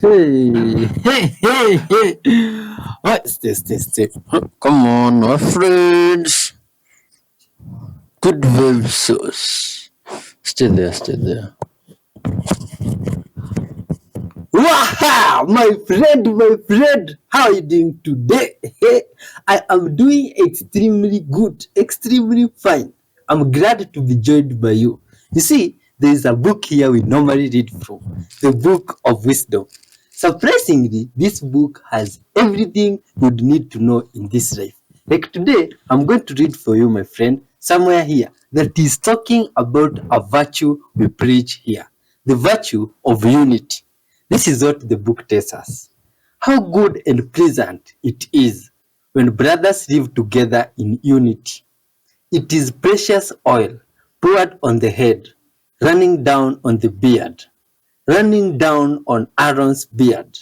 Hey, hey. What is this? Come on, my friends. Good vibes. Stay there. Wow, my friend. How are you doing today? Hey, I am doing extremely good, extremely fine. I'm glad to be joined by you. You see, there is a book here we normally read from, the Book of Wisdom. Surprisingly, this book has everything you'd need to know in this life. Like today, I'm going to read for you, my friend, somewhere here that is talking about a virtue we preach here, the virtue of unity. This is what the book tells us. How good and pleasant it is when brothers live together in unity. It is precious oil poured on the head, running down on the beard, running down on Aaron's beard,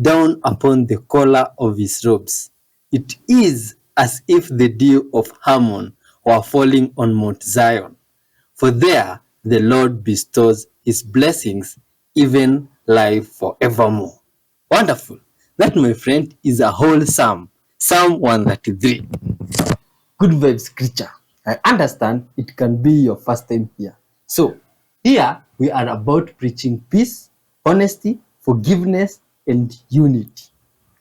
down upon the collar of his robes. It is as if the dew of Hermon were falling on Mount Zion. For there the Lord bestows his blessings, even life forevermore. Wonderful. That, my friend, is a whole psalm. Psalm 133. Good vibes creature. I understand it can be your first time here. So, here we are about preaching peace, honesty, forgiveness, and unity.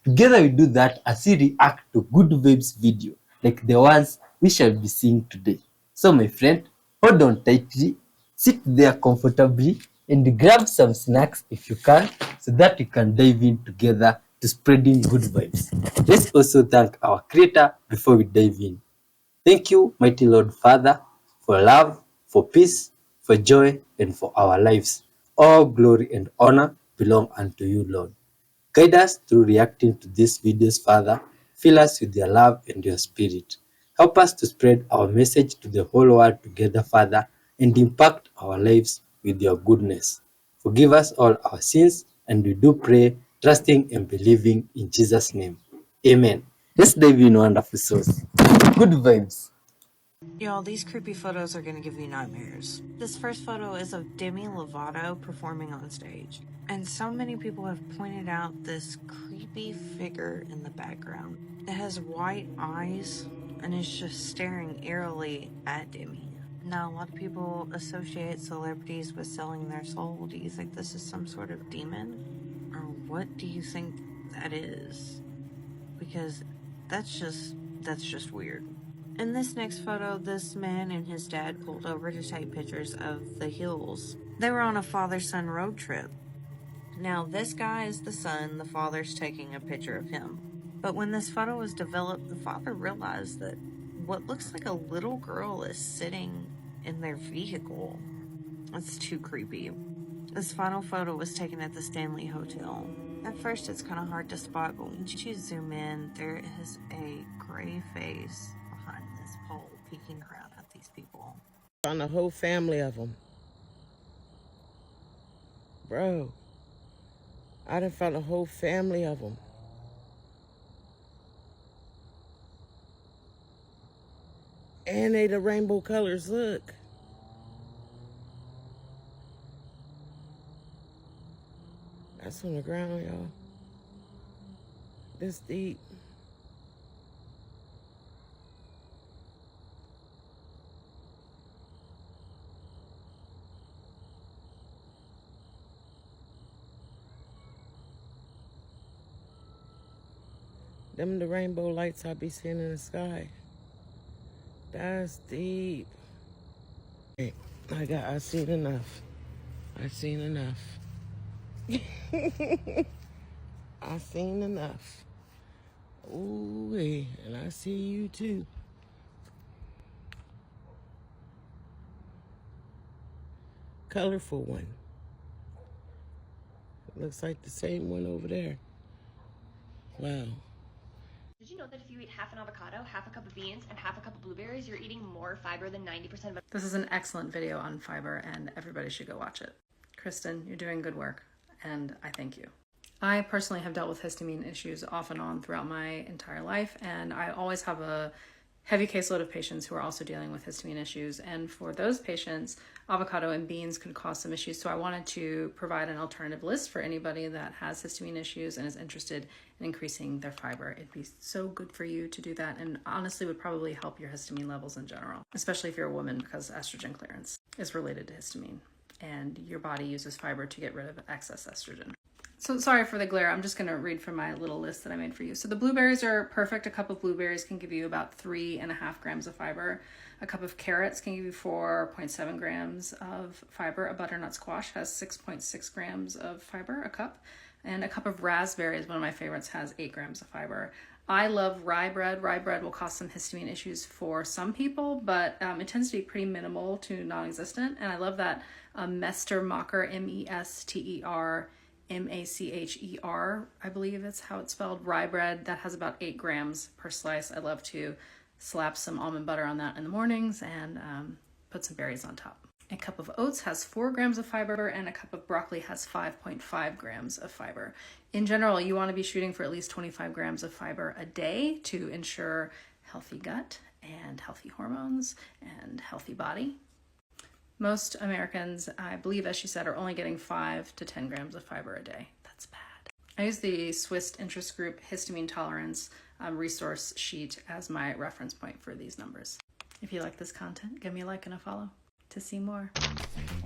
Together we do that as we react to good vibes video like the ones we shall be seeing today. So my friend, hold on tightly, sit there comfortably, and grab some snacks if you can so that we can dive in together to spreading good vibes. Let's also thank our creator before we dive in. Thank you, mighty Lord Father, for love, for peace, for joy, and for our lives. All glory and honor belong unto you, Lord. Guide us through reacting to these videos, Father. Fill us with your love and your spirit. Help us to spread our message to the whole world together, Father, and impact our lives with your goodness. Forgive us all our sins, and we do pray, trusting and believing in Jesus' name. Amen. Let's dive in, wonderful souls. Good vibes. Y'all, these creepy photos are gonna give you nightmares. This first photo is of Demi Lovato performing on stage. And so many people have pointed out this creepy figure in the background. It has white eyes and is just staring eerily at Demi. Now, a lot of people associate celebrities with selling their soul. Do you think this is some sort of demon? Or what do you think that is? Because that's just weird. In this next photo, this man and his dad pulled over to take pictures of the hills. They were on a father-son road trip. Now, this guy is the son, the father's taking a picture of him. But when this photo was developed, the father realized that what looks like a little girl is sitting in their vehicle. It's too creepy. This final photo was taken at the Stanley Hotel. At first, it's kind of hard to spot, but once you zoom in, there is a gray face behind this pole peeking around at these people. On the whole family of them. Bro, I done found a whole family of them. And they the rainbow colors, look. That's on the ground, y'all. This deep. Them the rainbow lights I be seeing in the sky. That's deep. I seen enough. I seen enough. I seen enough. Ooh, and I see you too. Colorful one. Looks like the same one over there. Wow. Did you know that if you eat half an avocado, half a cup of beans, and half a cup of blueberries, you're eating more fiber than 90% of... This is an excellent video on fiber, and everybody should go watch it. Kristen, you're doing good work, and I thank you. I personally have dealt with histamine issues off and on throughout my entire life, and I always have a heavy caseload of patients who are also dealing with histamine issues. And for those patients, avocado and beans could cause some issues. So I wanted to provide an alternative list for anybody that has histamine issues and is interested in increasing their fiber. It'd be so good for you to do that, and honestly would probably help your histamine levels in general, especially if you're a woman, because estrogen clearance is related to histamine and your body uses fiber to get rid of excess estrogen. So sorry for the glare. I'm just going to read from my little list that I made for you. So the blueberries are perfect. A cup of blueberries can give you about 3.5 grams of fiber. A cup of carrots can give you 4.7 grams of fiber. A butternut squash has 6.6 grams of fiber, a cup. And a cup of raspberries, one of my favorites, has 8 grams of fiber. I love rye bread. Rye bread will cause some histamine issues for some people, but it tends to be pretty minimal to non-existent. And I love that Mestermacher, Mestermacher, I believe that's how it's spelled, rye bread. That has about 8 grams per slice. I love to slap some almond butter on that in the mornings and put some berries on top. A cup of oats has 4 grams of fiber, and a cup of broccoli has 5.5 grams of fiber. In general, you want to be shooting for at least 25 grams of fiber a day to ensure healthy gut and healthy hormones and healthy body. Most Americans, I believe, as she said, are only getting 5 to 10 grams of fiber a day. That's bad. I use the Swiss Interest Group Histamine Tolerance resource sheet as my reference point for these numbers. If you like this content, give me a like and a follow to see more.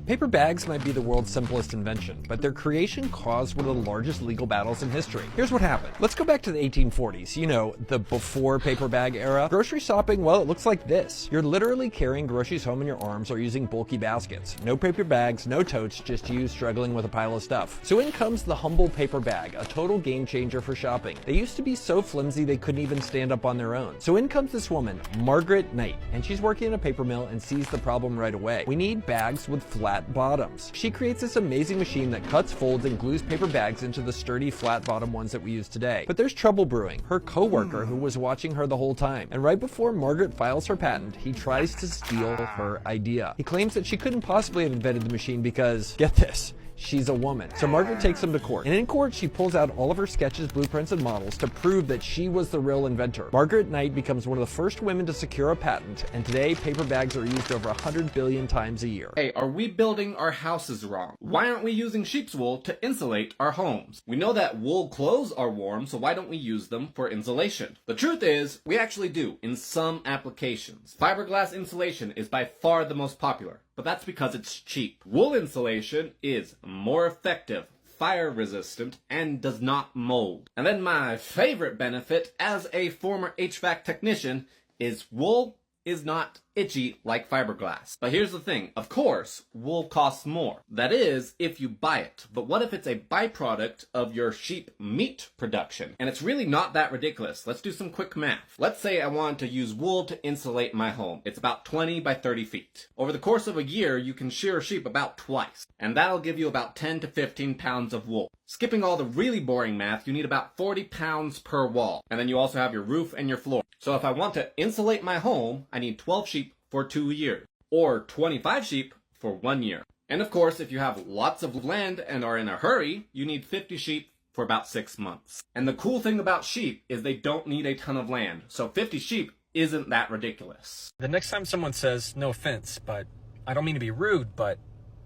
Paper bags might be the world's simplest invention, but their creation caused one of the largest legal battles in history. Here's what happened. Let's go back to the 1840s, you know, the before paper bag era. Grocery shopping, well, it looks like this. You're literally carrying groceries home in your arms or using bulky baskets. No paper bags, no totes, just you struggling with a pile of stuff. So in comes the humble paper bag, a total game changer for shopping. They used to be so flimsy they couldn't even stand up on their own. So in comes this woman, Margaret Knight, and she's working in a paper mill and sees the problem right away. We need bags with flat bottoms. She creates this amazing machine that cuts, folds, and glues paper bags into the sturdy, flat bottom ones that we use today. But there's trouble brewing. Her co-worker, who was watching her the whole time, and right before Margaret files her patent, he tries to steal her idea. He claims that she couldn't possibly have invented the machine because, get this, she's a woman. So Margaret takes him to court. And in court, she pulls out all of her sketches, blueprints, and models to prove that she was the real inventor. Margaret Knight becomes one of the first women to secure a patent, and today paper bags are used over 100 billion times a year. Hey, are we building our houses wrong? Why aren't we using sheep's wool to insulate our homes? We know that wool clothes are warm, so why don't we use them for insulation? The truth is, we actually do in some applications. Fiberglass insulation is by far the most popular, but that's because it's cheap. Wool insulation is more effective, fire resistant, and does not mold. And then my favorite benefit as a former HVAC technician is wool is not itchy like fiberglass. But here's the thing, of course, wool costs more. That is, if you buy it. But what if it's a byproduct of your sheep meat production? And it's really not that ridiculous. Let's do some quick math. Let's say I want to use wool to insulate my home. It's about 20 by 30 feet. Over the course of a year, you can shear a sheep about twice. And that'll give you about 10 to 15 pounds of wool. Skipping all the really boring math, you need about 40 pounds per wall. And then you also have your roof and your floor. So if I want to insulate my home, I need 12 sheep for 2 years, or 25 sheep for 1 year. And of course, if you have lots of land and are in a hurry, you need 50 sheep for about 6 months. And the cool thing about sheep is they don't need a ton of land, so 50 sheep isn't that ridiculous. The next time someone says, no offense, but I don't mean to be rude, but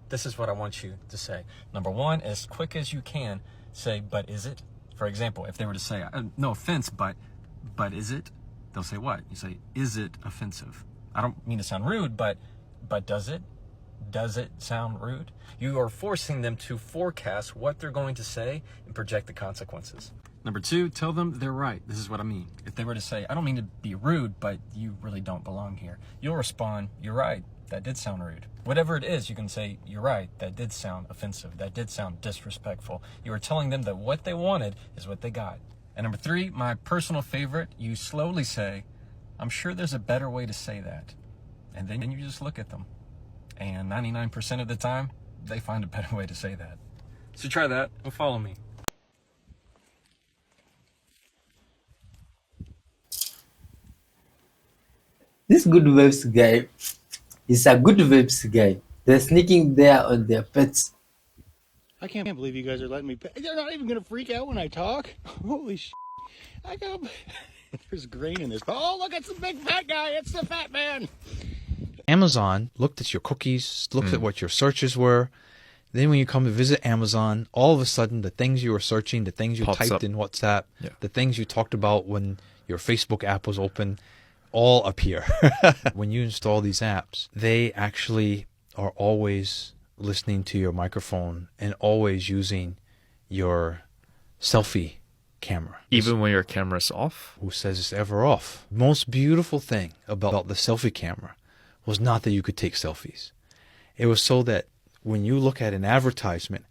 this is what I want you to say. Number one, as quick as you can, say, but is it? For example, if they were to say, no offense, but is it? They'll say what? You say, is it offensive? I don't mean to sound rude, but does it? Does it sound rude? You are forcing them to forecast what they're going to say and project the consequences. Number two, tell them they're right. This is what I mean. If they were to say, I don't mean to be rude, but you really don't belong here, you'll respond, you're right. That did sound rude. Whatever it is, you can say, you're right. That did sound offensive. That did sound disrespectful. You are telling them that what they wanted is what they got. And number three, my personal favorite, you slowly say, I'm sure there's a better way to say that. And then you just look at them. And 99% of the time, they find a better way to say that. So try that and follow me. This good vibes guy is a good vibes guy. They're sneaking there on their pets. I can't believe you guys are letting me. They're not even gonna freak out when I talk. Holy sh! I got. There's grain in this. Oh, look, it's the big fat guy. It's the fat man. Amazon looked at your cookies, looked at what your searches were. Then when you come to visit Amazon, all of a sudden the things you were searching, the things you typed in WhatsApp, the things you talked about when your Facebook app was open, all appear. When you install these apps, they actually are always listening to your microphone and always using your selfie camera. Even when your camera's off? Who says it's ever off? Most beautiful thing about the selfie camera was not that you could take selfies. It was so that when you look at an advertisement,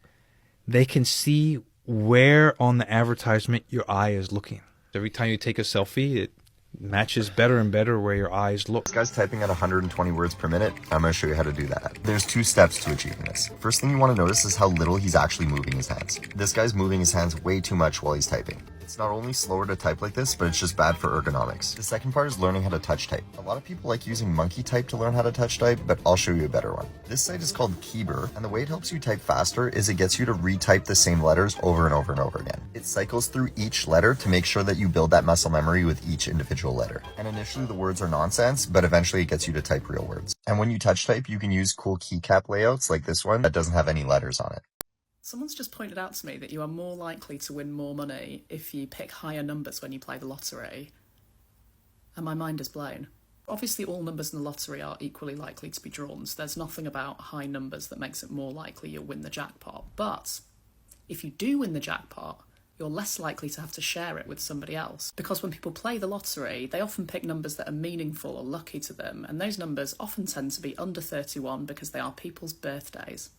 they can see where on the advertisement your eye is looking. Every time you take a selfie, it matches better and better where your eyes look. This guy's typing at 120 words per minute. I'm going to show you how to do that. There's 2 steps to achieving this. First thing you want to notice is how little he's actually moving his hands. This guy's moving his hands way too much while he's typing. It's not only slower to type like this, but it's just bad for ergonomics. The second part is learning how to touch type. A lot of people like using monkey type to learn how to touch type, but I'll show you a better one. This site is called Keyber, and the way it helps you type faster is it gets you to retype the same letters over and over and over again. It cycles through each letter to make sure that you build that muscle memory with each individual letter. And initially the words are nonsense, but eventually it gets you to type real words. And when you touch type, you can use cool keycap layouts like this one that doesn't have any letters on it. Someone's just pointed out to me that you are more likely to win more money if you pick higher numbers when you play the lottery. And my mind is blown. Obviously all numbers in the lottery are equally likely to be drawn, so there's nothing about high numbers that makes it more likely you'll win the jackpot. But if you do win the jackpot, you're less likely to have to share it with somebody else. Because when people play the lottery, they often pick numbers that are meaningful or lucky to them, and those numbers often tend to be under 31 because they are people's birthdays.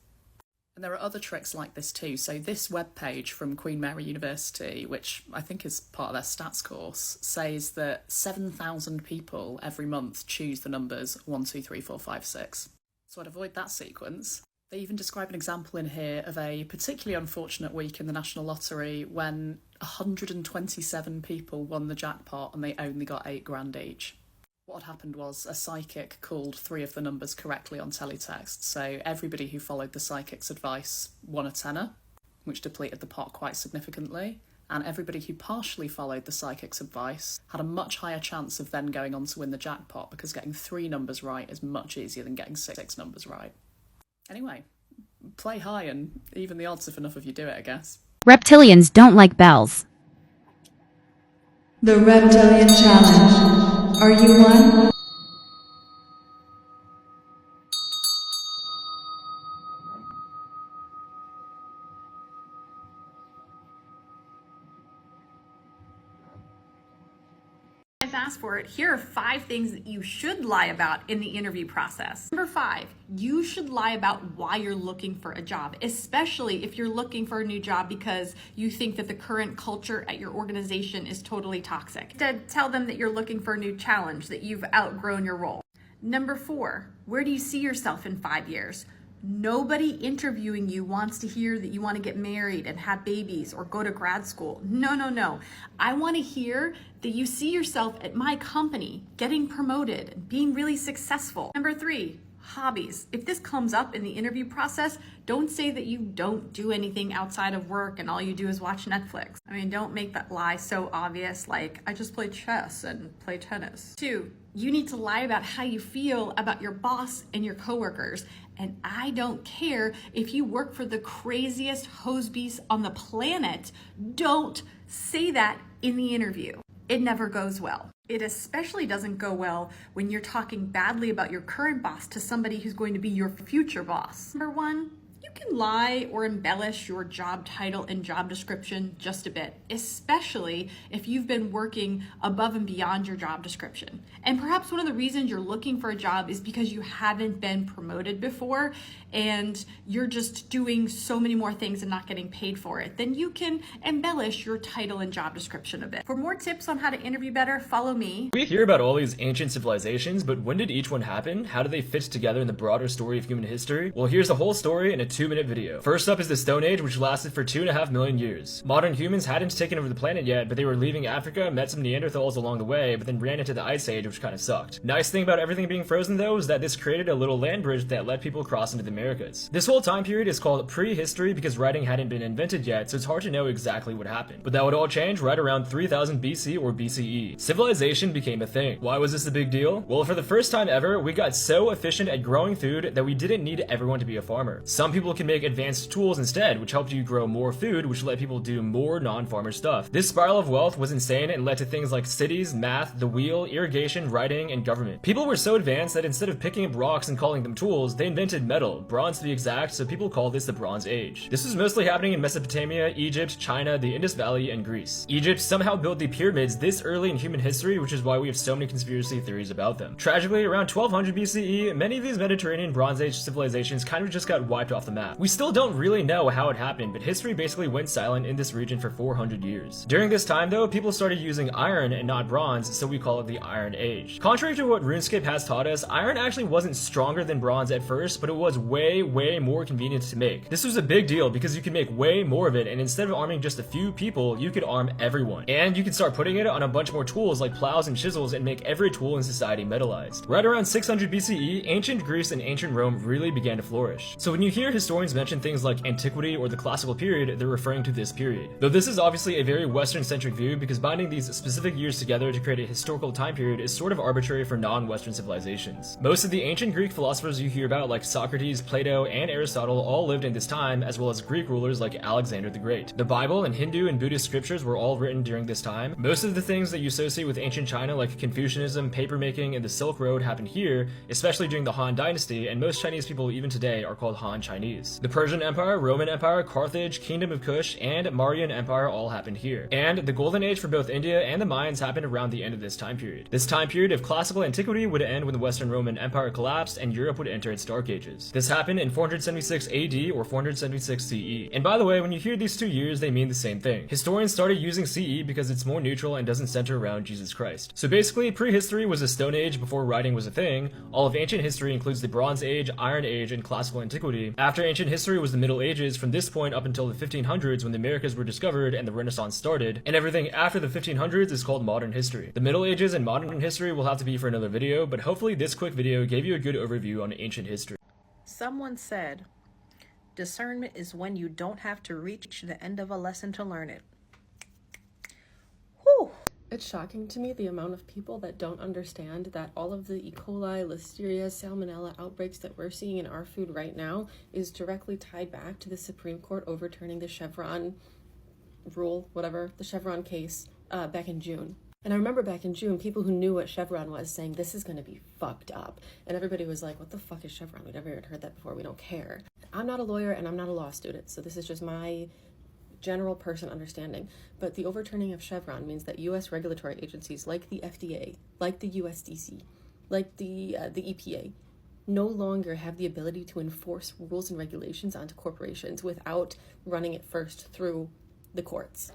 And there are other tricks like this too. So this webpage from Queen Mary University, which I think is part of their stats course, says that 7,000 people every month choose the numbers 1, 2, 3, 4, 5, 6. So I'd avoid that sequence. They even describe an example in here of a particularly unfortunate week in the National Lottery when 127 people won the jackpot and they only got £8,000 each. What had happened was a psychic called 3 of the numbers correctly on teletext, so everybody who followed the psychic's advice won a tenner, which depleted the pot quite significantly, and everybody who partially followed the psychic's advice had a much higher chance of then going on to win the jackpot, because getting 3 numbers right is much easier than getting 6 numbers right. Anyway, play high and even the odds if enough of you do it, I guess. Reptilians don't like bells. The Reptilian Challenge. Are you one? Asked for it, here are 5 things that you should lie about in the interview process. Number 5, you should lie about why you're looking for a job, especially if you're looking for a new job because you think that the current culture at your organization is totally toxic. Instead, tell them that you're looking for a new challenge, that you've outgrown your role. Number 4, where do you see yourself in 5 years? Nobody interviewing you wants to hear that you want to get married and have babies or go to grad school. No. I want to hear that you see yourself at my company getting promoted and being really successful. Number 3, hobbies. If this comes up in the interview process, don't say that you don't do anything outside of work and all you do is watch Netflix. I mean, don't make that lie so obvious, like, I just play chess and play tennis. 2, you need to lie about how you feel about your boss and your coworkers. And I don't care if you work for the craziest hosebeast on the planet. Don't say that in the interview. It never goes well. It especially doesn't go well when you're talking badly about your current boss to somebody who's going to be your future boss. Number 1, you can lie or embellish your job title and job description just a bit, especially if you've been working above and beyond your job description. And perhaps one of the reasons you're looking for a job is because you haven't been promoted before and you're just doing so many more things and not getting paid for it. Then you can embellish your title and job description a bit. For more tips on how to interview better, follow me. We hear about all these ancient civilizations, but when did each one happen? How do they fit together in the broader story of human history? Well, here's the whole story in a 2 2-minute video. First up is the Stone Age, which lasted for 2.5 million years. Modern humans hadn't taken over the planet yet, but they were leaving Africa, met some Neanderthals along the way, but then ran into the Ice Age, which kind of sucked. Nice thing about everything being frozen though is that this created a little land bridge that let people cross into the Americas. This whole time period is called prehistory because writing hadn't been invented yet, so it's hard to know exactly what happened. But that would all change right around 3000 BC or BCE. Civilization became a thing. Why was this a big deal? Well, for the first time ever, we got so efficient at growing food that we didn't need everyone to be a farmer. Some people can make advanced tools instead, which helped you grow more food, which let people do more non-farmer stuff. This spiral of wealth was insane and led to things like cities, math, the wheel, irrigation, writing, and government. People were so advanced that instead of picking up rocks and calling them tools, they invented metal, bronze to be exact, so people call this the Bronze Age. This was mostly happening in Mesopotamia, Egypt, China, the Indus Valley, and Greece. Egypt somehow built the pyramids this early in human history, which is why we have so many conspiracy theories about them. Tragically, around 1200 BCE, many of these Mediterranean Bronze Age civilizations kind of just got wiped off the map. We still don't really know how it happened, but history basically went silent in this region for 400 years. During this time though, people started using iron and not bronze, so we call it the Iron Age. Contrary to what RuneScape has taught us, iron actually wasn't stronger than bronze at first, but it was way more convenient to make. This was a big deal because you could make way more of it, and instead of arming just a few people, you could arm everyone. And you could start putting it on a bunch more tools like plows and chisels and make every tool in society metallized. Right around 600 BCE, ancient Greece and ancient Rome really began to flourish. So when you hear historians mention things like antiquity or the classical period, they're referring to this period. Though this is obviously a very Western-centric view because binding these specific years together to create a historical time period is sort of arbitrary for non-Western civilizations. Most of the ancient Greek philosophers you hear about like Socrates, Plato, and Aristotle all lived in this time, as well as Greek rulers like Alexander the Great. The Bible and Hindu and Buddhist scriptures were all written during this time. Most of the things that you associate with ancient China like Confucianism, papermaking, and the Silk Road happened here, especially during the Han Dynasty, and most Chinese people even today are called Han Chinese. The Persian Empire, Roman Empire, Carthage, Kingdom of Kush, and Mauryan Empire all happened here. And the Golden Age for both India and the Mayans happened around the end of this time period. This time period of classical antiquity would end when the Western Roman Empire collapsed and Europe would enter its Dark Ages. This happened in 476 AD or 476 CE. And by the way, when you hear these two years, they mean the same thing. Historians started using CE because it's more neutral and doesn't center around Jesus Christ. So basically, prehistory was a Stone Age before writing was a thing. All of ancient history includes the Bronze Age, Iron Age, and classical antiquity. After ancient history was the Middle Ages, from this point up until the 1500s when the Americas were discovered and the Renaissance started, and everything after the 1500s is called modern history. The Middle Ages and modern history will have to be for another video, but hopefully this quick video gave you a good overview on ancient history. Someone said, discernment is when you don't have to reach the end of a lesson to learn it. Whew. It's shocking to me the amount of people that don't understand that all of the E. coli, Listeria, Salmonella outbreaks that we're seeing in our food right now is directly tied back to the Supreme Court overturning the Chevron rule, whatever, the Chevron case back in June. And I remember back in June, people who knew what Chevron was saying, this is going to be fucked up. And everybody was like, what the fuck is Chevron? We've never even heard that before. We don't care. I'm not a lawyer and I'm not a law student, so this is just my general person understanding. But the overturning of Chevron means that U.S. regulatory agencies like the FDA, like the USDC, like the EPA, no longer have the ability to enforce rules and regulations onto corporations without running it first through the courts.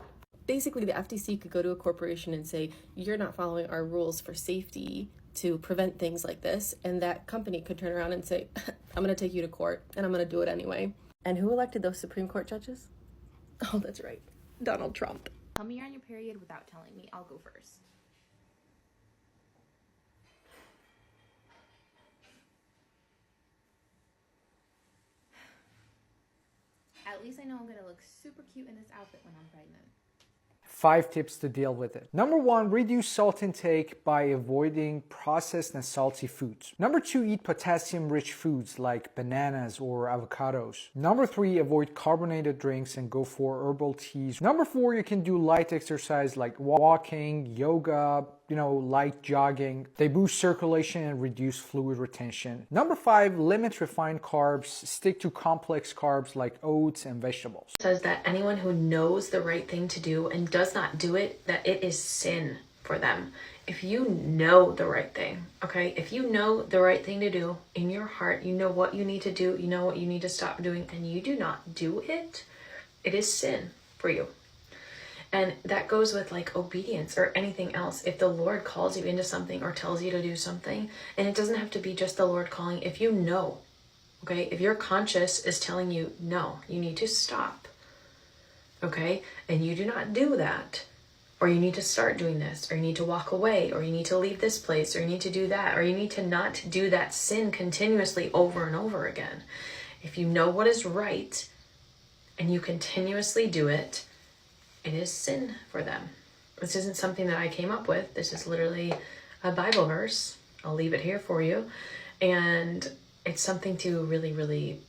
Basically, the FTC could go to a corporation and say, you're not following our rules for safety to prevent things like this, and that company could turn around and say, I'm going to take you to court, and I'm going to do it anyway. And who elected those Supreme Court judges? Oh, that's right, Donald Trump. Tell me you're on your period without telling me. I'll go first. At least I know I'm going to look super cute in this outfit when I'm pregnant. 5 tips to deal with it. Number 1, reduce salt intake by avoiding processed and salty foods. Number 2, eat potassium-rich foods like bananas or avocados. Number 3, avoid carbonated drinks and go for herbal teas. Number 4, you can do light exercise like walking, yoga, light jogging. They boost circulation and reduce fluid retention. Number 5, limit refined carbs. Stick to complex carbs like oats and vegetables. It says that anyone who knows the right thing to do and does not do it, that it is sin for them. If you know the right thing, okay? If you know the right thing to do in your heart, you know what you need to do, you know what you need to stop doing, and you do not do it, it is sin for you. And that goes with like obedience or anything else. If the Lord calls you into something or tells you to do something, and it doesn't have to be just the Lord calling, if you know Okay, if your conscious is telling you, no, you need to stop, okay, and you do not do that, or you need to start doing this, or you need to walk away, or you need to leave this place, or you need to do that, or you need to not do that sin continuously over and over again. If you know what is right and you continuously do it, it is sin for them. This isn't something that I came up with. This is literally a Bible verse. I'll leave it here for you. And it's something to really, really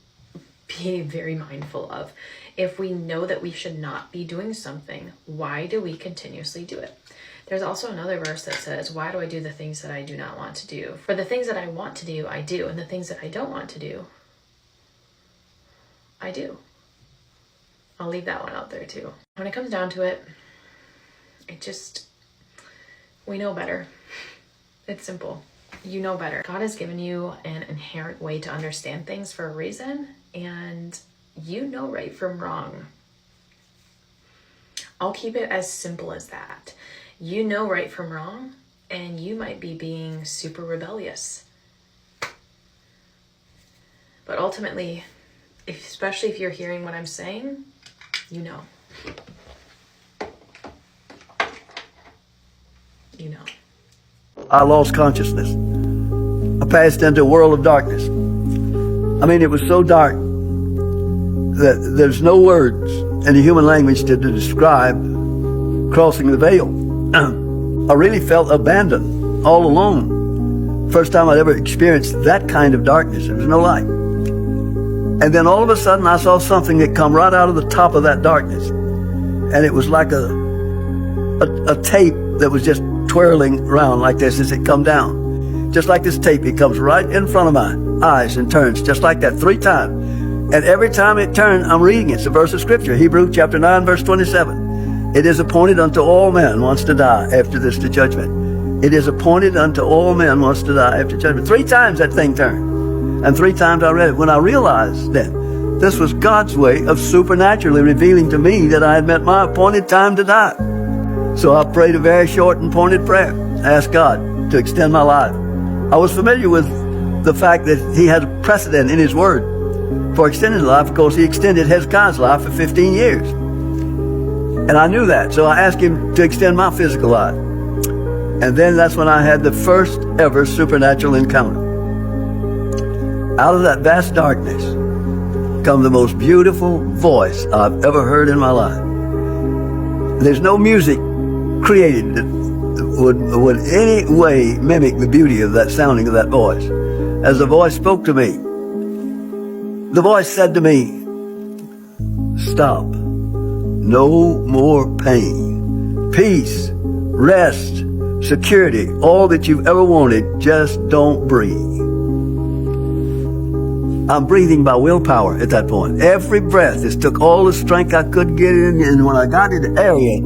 be very mindful of. If we know that we should not be doing something, why do we continuously do it? There's also another verse that says, why do I do the things that I do not want to do? For the things that I want to do, I do. And the things that I don't want to do, I do. I'll leave that one out there too. When it comes down to it, we know better. It's simple. You know better. God has given you an inherent way to understand things for a reason, and you know right from wrong. I'll keep it as simple as that. You know right from wrong, and you might be being super rebellious. But ultimately, especially if you're hearing what I'm saying, you know. You know. I lost consciousness. I passed into a world of darkness. I mean, it was so dark that there's no words in the human language to describe crossing the veil. I really felt abandoned, all alone. First time I'd ever experienced that kind of darkness. There was no light. And then all of a sudden I saw something that come right out of the top of that darkness. And it was like a tape that was just twirling around like this as it come down. Just like this tape, it comes right in front of my eyes and turns just like that 3 times. And every time it turned, I'm reading it. It's a verse of scripture, Hebrews chapter 9, verse 27. It is appointed unto all men once to die, after this to judgment. It is appointed unto all men once to die, after judgment. 3 times that thing turned. And 3 times I read it. When I realized then, this was God's way of supernaturally revealing to me that I had met my appointed time to die. So I prayed a very short and pointed prayer. I asked God to extend my life. I was familiar with the fact that He had a precedent in His Word for extending life, because He extended Hezekiah's life for 15 years. And I knew that, so I asked Him to extend my physical life. And then that's when I had the first ever supernatural encounter. Out of that vast darkness come the most beautiful voice I've ever heard in my life. There's no music created that would any way mimic the beauty of that sounding of that voice. As the voice spoke to me, the voice said to me, stop. No more pain. Peace, rest, security, all that you've ever wanted, just don't breathe. I'm breathing by willpower at that point. Every breath, it took all the strength I could get in, and when I got in the area,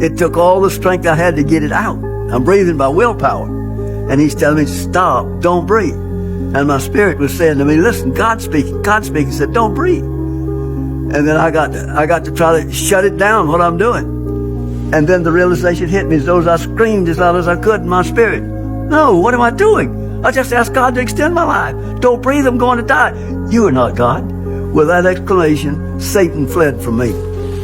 it took all the strength I had to get it out. I'm breathing by willpower. And He's telling me, stop, don't breathe. And my spirit was saying to me, listen, God's speaking, said, don't breathe. And then I got to try to shut it down, what I'm doing. And then the realization hit me as though I screamed as loud as I could in my spirit. No, what am I doing? I just asked God to extend my life. Don't breathe, I'm going to die. You are not God. With that exclamation, Satan fled from me.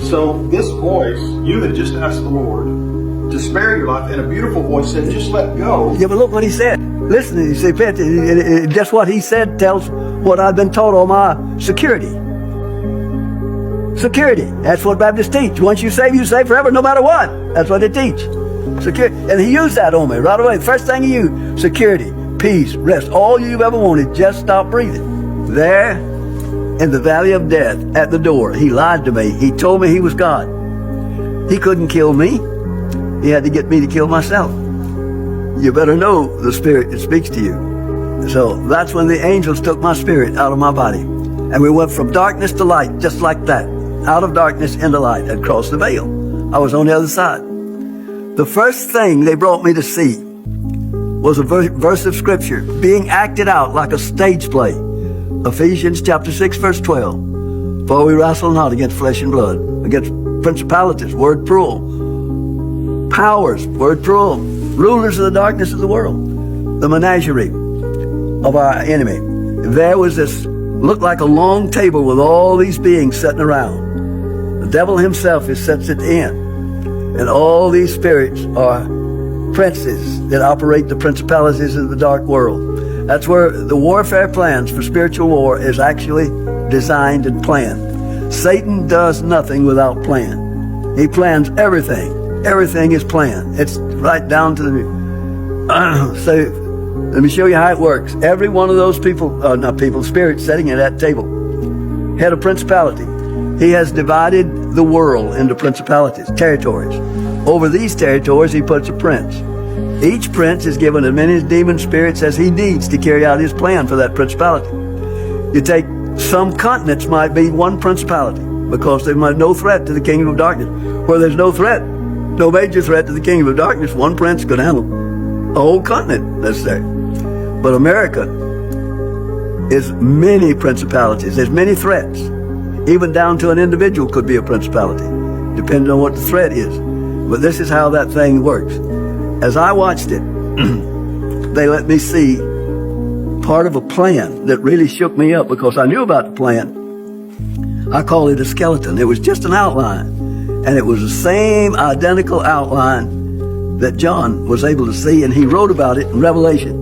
So this voice, you had just asked the Lord to spare your life, and a beautiful voice said, just let go. Yeah, but look what He said. Listen, He said, just what He said tells what I've been taught on my security. Security. That's what Baptists teach. Once you save forever, no matter what. That's what they teach. Security. And He used that on me right away. The first thing He used, security, peace, rest. All you've ever wanted, just stop breathing. There, in the valley of death, at the door, He lied to me. He told me He was God. He couldn't kill me. He had to get me to kill myself. You better know the spirit that speaks to you. So that's when the angels took my spirit out of my body. And we went from darkness to light, just like that. Out of darkness into light, and crossed the veil. I was on the other side. The first thing they brought me to see was a verse of scripture being acted out like a stage play. Ephesians chapter 6, verse 12. For we wrestle not against flesh and blood, against principalities, word plural, powers, word plural, rulers of the darkness of the world, the menagerie of our enemy. There was this look like a long table with all these beings sitting around. The devil himself sits at the end. And all these spirits are princes that operate the principalities of the dark world. That's where the warfare plans for spiritual war is actually designed and planned. Satan does nothing without plan. He plans everything. Everything is planned. It's right down to the... So, let me show you how it works. Every one of those spirits sitting at that table, head of principality, he has divided the world into principalities, territories. Over these territories, he puts a prince. Each prince is given as many demon spirits as he needs to carry out his plan for that principality. You take some continents might be one principality because there's no threat to the kingdom of darkness. Where there's no threat, no major threat to the kingdom of darkness, one prince could handle a whole continent, let's say. But America is many principalities. There's many threats. Even down to an individual could be a principality, depending on what the threat is. But this is how that thing works. As I watched it, they let me see part of a plan that really shook me up because I knew about the plan. I call it a skeleton. It was just an outline. And it was the same identical outline that John was able to see, and he wrote about it in Revelation.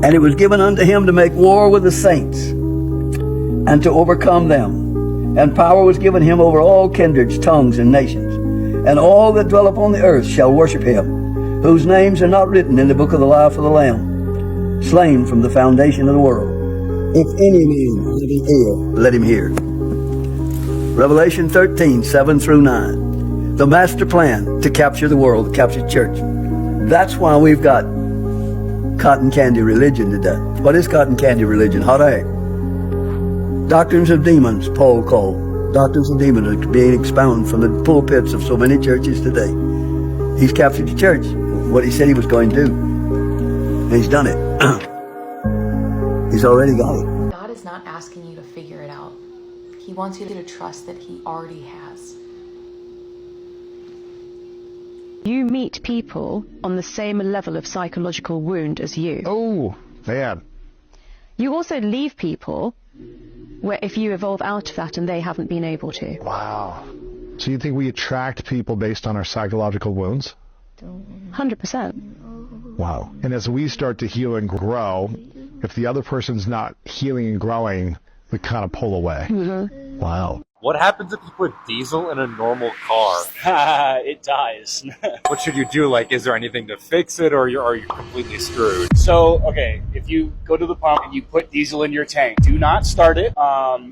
And it was given unto him to make war with the saints and to overcome them. And power was given him over all kindreds, tongues, and nations. And all that dwell upon the earth shall worship him, whose names are not written in the book of the life of the Lamb, slain from the foundation of the world. If any man have an ear, let him hear. Revelation 13, 7 through 9. The master plan to capture the world, to capture the church. That's why we've got cotton candy religion today. What is cotton candy religion? Hot air. Doctrines of demons, Paul called. Doctrines of demons are being expounded from the pulpits of so many churches today. He's captured the church, what he said he was going to do. And he's done it. He's already got it. God is not asking you to figure it out. He wants you to trust that he already has. You meet people on the same level of psychological wound as you. Oh, man. You also leave people where if you evolve out of that and they haven't been able to. Wow. So you think we attract people based on our psychological wounds? 100%. Wow. And as we start to heal and grow, if the other person's not healing and growing, we kind of pull away. Mm-hmm. Wow. What happens if you put diesel in a normal car? It dies. What should you do? Like, is there anything to fix it, or are you completely screwed? So, okay, if you go to the pump and you put diesel in your tank, do not start it.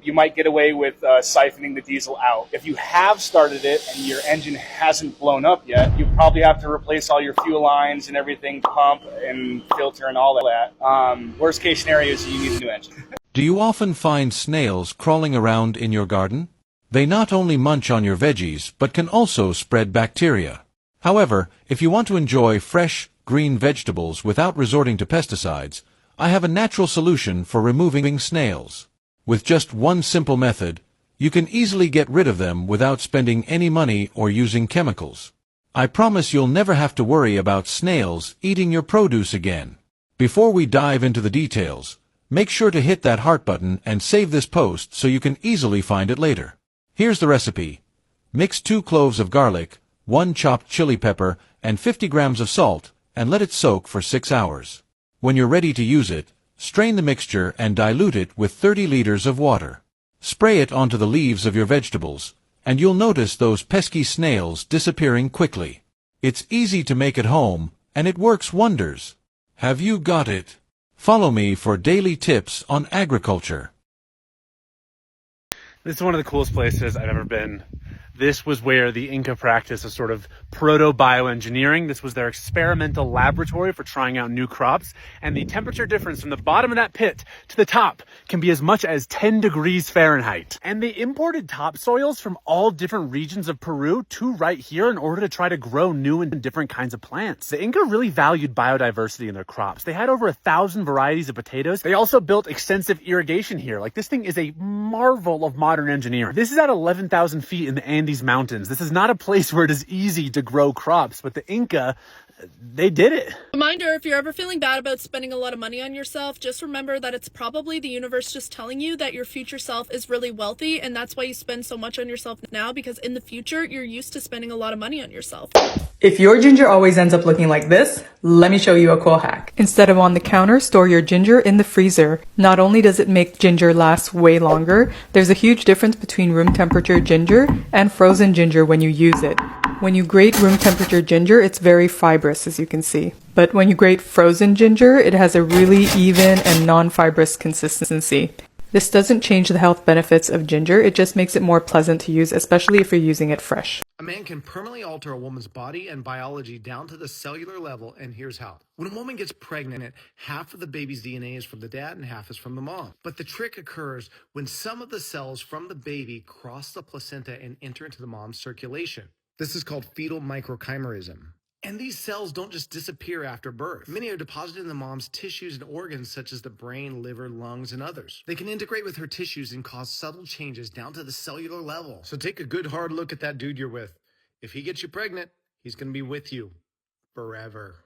You might get away with siphoning the diesel out. If you have started it and your engine hasn't blown up yet, you probably have to replace all your fuel lines and everything, pump and filter and all that. Worst case scenario is you need a new engine. Do you often find snails crawling around in your garden? They not only munch on your veggies, but can also spread bacteria. However, if you want to enjoy fresh, green vegetables without resorting to pesticides, I have a natural solution for removing snails. With just one simple method, you can easily get rid of them without spending any money or using chemicals. I promise you'll never have to worry about snails eating your produce again. Before we dive into the details, make sure to hit that heart button and save this post so you can easily find it later. Here's the recipe. Mix 2 cloves of garlic, 1 chopped chili pepper, and 50 grams of salt, and let it soak for 6 hours. When you're ready to use it, strain the mixture and dilute it with 30 liters of water. Spray it onto the leaves of your vegetables, and you'll notice those pesky snails disappearing quickly. It's easy to make at home, and it works wonders. Have you got it? Follow me for daily tips on agriculture. This is one of the coolest places I've ever been. This was where the Inca practiced a sort of proto-bioengineering. This was their experimental laboratory for trying out new crops. And the temperature difference from the bottom of that pit to the top can be as much as 10 degrees Fahrenheit. And they imported topsoils from all different regions of Peru to right here in order to try to grow new and different kinds of plants. The Inca really valued biodiversity in their crops. They had over 1,000 varieties of potatoes. They also built extensive irrigation here. Like, this thing is a marvel of modern engineering. This is at 11,000 feet in the Andes Mountains. This is not a place where it is easy to grow crops, but the Inca they did it. Reminder, if you're ever feeling bad about spending a lot of money on yourself, just remember that it's probably the universe just telling you that your future self is really wealthy, and that's why you spend so much on yourself now, because in the future, you're used to spending a lot of money on yourself. If your ginger always ends up looking like this, let me show you a cool hack. Instead of on the counter, store your ginger in the freezer. Not only does it make ginger last way longer, there's a huge difference between room temperature ginger and frozen ginger when you use it. When you grate room temperature ginger, it's very fibrous, as you can see. But when you grate frozen ginger, it has a really even and non-fibrous consistency. This doesn't change the health benefits of ginger, it just makes it more pleasant to use, especially if you're using it fresh. A man can permanently alter a woman's body and biology down to the cellular level, and here's how. When a woman gets pregnant, half of the baby's DNA is from the dad and half is from the mom. But the trick occurs when some of the cells from the baby cross the placenta and enter into the mom's circulation. This is called fetal microchimerism. And these cells don't just disappear after birth. Many are deposited in the mom's tissues and organs such as the brain, liver, lungs, and others. They can integrate with her tissues and cause subtle changes down to the cellular level. So take a good hard look at that dude you're with. If he gets you pregnant, he's going to be with you forever.